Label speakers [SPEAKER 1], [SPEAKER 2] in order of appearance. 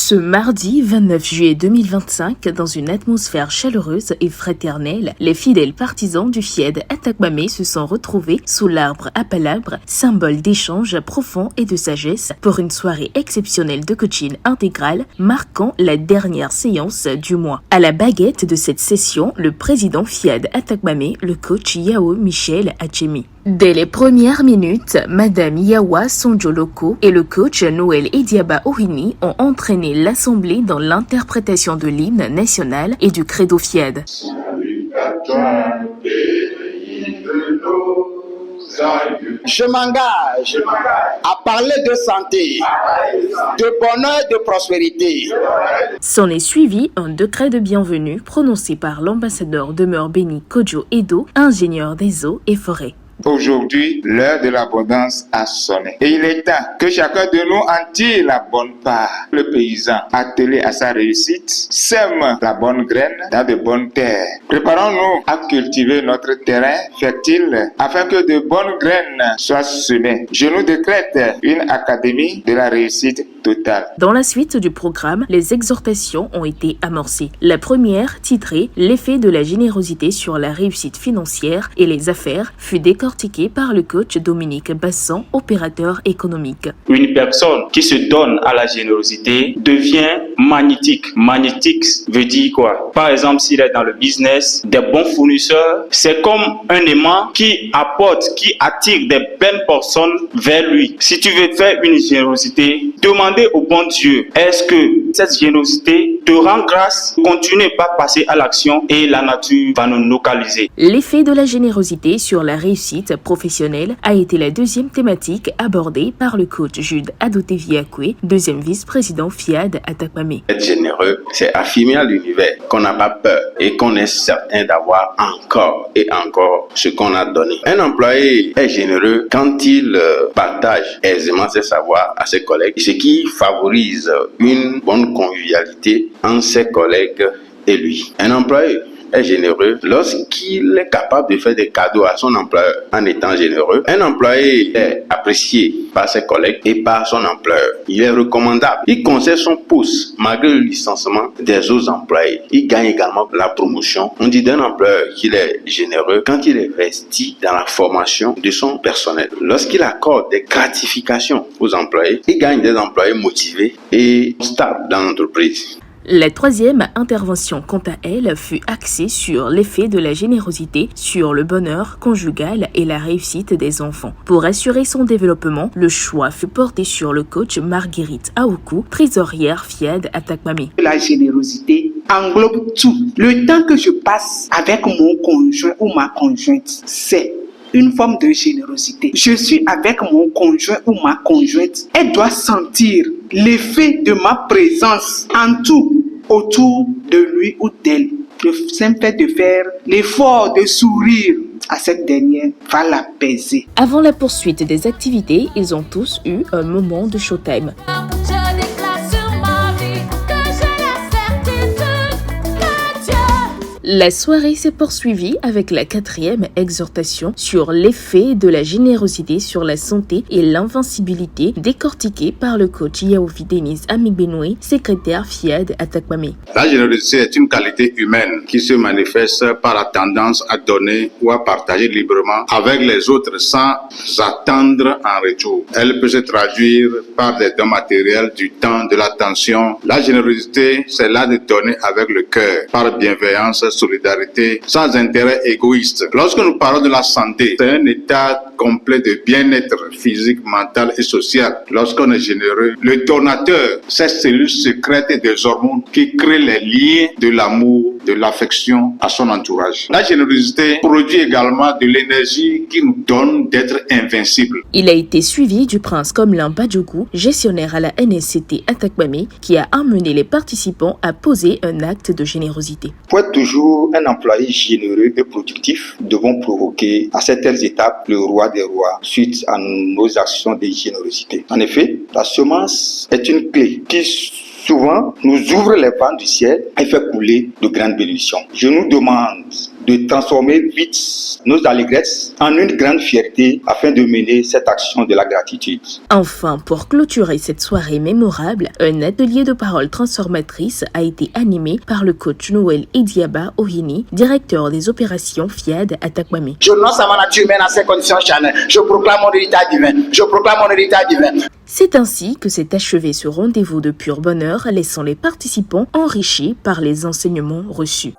[SPEAKER 1] Ce mardi 29 juillet 2025, dans une atmosphère chaleureuse et fraternelle, les fidèles partisans du FIED Atakmame se sont retrouvés sous l'arbre à palabres, symbole d'échange profond et de sagesse, pour une soirée exceptionnelle de coaching intégral marquant la dernière séance du mois. À la baguette de cette session, le président FIED Atakmame, le coach Yao Michel Achemi. Dès les premières minutes, Madame Yawa Sonjoloko et le coach Noël Ediaba Ohini ont entraîné l'Assemblée dans l'interprétation de l'hymne national et du credo FIED.
[SPEAKER 2] Je m'engage à parler de santé, de bonheur, de prospérité.
[SPEAKER 1] S'en est suivi un décret de bienvenue prononcé par l'ambassadeur demeure béni Kojo Edo, ingénieur des eaux et forêts.
[SPEAKER 3] Aujourd'hui, l'heure de l'abondance a sonné. Et il est temps que chacun de nous en tire la bonne part. Le paysan, attelé à sa réussite, sème la bonne graine dans de bonnes terres. Préparons-nous à cultiver notre terrain fertile afin que de bonnes graines soient semées. Je nous décrète une académie de la réussite totale.
[SPEAKER 1] Dans la suite du programme, les exhortations ont été amorcées. La première, titrée « L'effet de la générosité sur la réussite financière et les affaires », fut décortiquée par le coach Dominique Bassan, opérateur économique.
[SPEAKER 4] Une personne qui se donne à la générosité devient magnétique. Magnétique veut dire quoi? Par exemple, s'il est dans le business, des bons fournisseurs, c'est comme un aimant qui apporte, qui attire des belles personnes vers lui. Si tu veux faire une générosité, demandez au bon Dieu, est-ce que cette générosité te rend grâce? Continuez par passer à l'action et la nature va nous localiser.
[SPEAKER 1] L'effet de la générosité sur la réussite professionnelle a été la deuxième thématique abordée par le coach Jude Adoteviakwe, deuxième vice-président FIAD Atakmame.
[SPEAKER 5] Être généreux, c'est affirmer à l'univers qu'on n'a pas peur et qu'on est certain d'avoir encore et encore ce qu'on a donné. Un employé est généreux quand il partage aisément ses savoirs à ses collègues, ce qui favorise une bonne convivialité entre ses collègues et lui. Un employé est généreux lorsqu'il est capable de faire des cadeaux à son employeur en étant généreux. Un employé est apprécié par ses collègues et par son employeur. Il est recommandable. Il conserve son poste malgré le licenciement des autres employés. Il gagne également la promotion. On dit d'un employeur qu'il est généreux quand il investit dans la formation de son personnel. Lorsqu'il accorde des gratifications aux employés, il gagne des employés motivés et stables dans l'entreprise.
[SPEAKER 1] La troisième intervention, quant à elle, fut axée sur l'effet de la générosité sur le bonheur conjugal et la réussite des enfants. Pour assurer son développement, le choix fut porté sur le coach Marguerite Aoukou, trésorière FIAD Atakmame.
[SPEAKER 6] La générosité englobe tout. Le temps que je passe avec mon conjoint ou ma conjointe, c'est une forme de générosité. Je suis avec mon conjoint ou ma conjointe. Elle doit sentir l'effet de ma présence en tout, autour de lui ou d'elle. Le simple fait de faire l'effort de sourire à cette dernière va l'apaiser.
[SPEAKER 1] Avant la poursuite des activités, ils ont tous eu un moment de showtime. La soirée s'est poursuivie avec la quatrième exhortation sur l'effet de la générosité sur la santé et l'invincibilité, décortiquée par le coach Yaovi Denise Amigbenoué, secrétaire FIAD Atakmame.
[SPEAKER 3] La générosité est une qualité humaine qui se manifeste par la tendance à donner ou à partager librement avec les autres sans attendre en retour. Elle peut se traduire par des dons matériels, du temps, de l'attention. La générosité, c'est l'art de donner avec le cœur, par bienveillance, solidarité, sans intérêt égoïste. Lorsque nous parlons de la santé, c'est un état complet de bien-être physique, mental et social. Lorsqu'on est généreux, le donateur, ces cellules secrètes et des hormones qui créent les liens de l'amour, de l'affection à son entourage. La générosité produit également de l'énergie qui nous donne d'être invincible.
[SPEAKER 1] Il a été suivi du prince Komlin Badjougou, gestionnaire à la NSCT Atakmame, qui a amené les participants à poser un acte de générosité.
[SPEAKER 7] Pour être toujours un employé généreux et productif, nous devons provoquer à certaines étapes le roi des rois suite à nos actions de générosité. En effet, la semence est une clé qui souvent nous ouvre les vents du ciel et fait couler de grandes bénédictions. Je nous demande de transformer vite nos allégresses en une grande fierté afin de mener cette action de la gratitude.
[SPEAKER 1] Enfin, pour clôturer cette soirée mémorable, un atelier de paroles transformatrices a été animé par le coach Noël Ediaba Ohini, directeur des opérations FIAD à Atakwame.
[SPEAKER 2] Je lance à ma nature humaine à ces conditions charnelles. Je proclame mon héritage divin. Je proclame mon héritage divin.
[SPEAKER 1] C'est ainsi que s'est achevé ce rendez-vous de pur bonheur, laissant les participants enrichis par les enseignements reçus.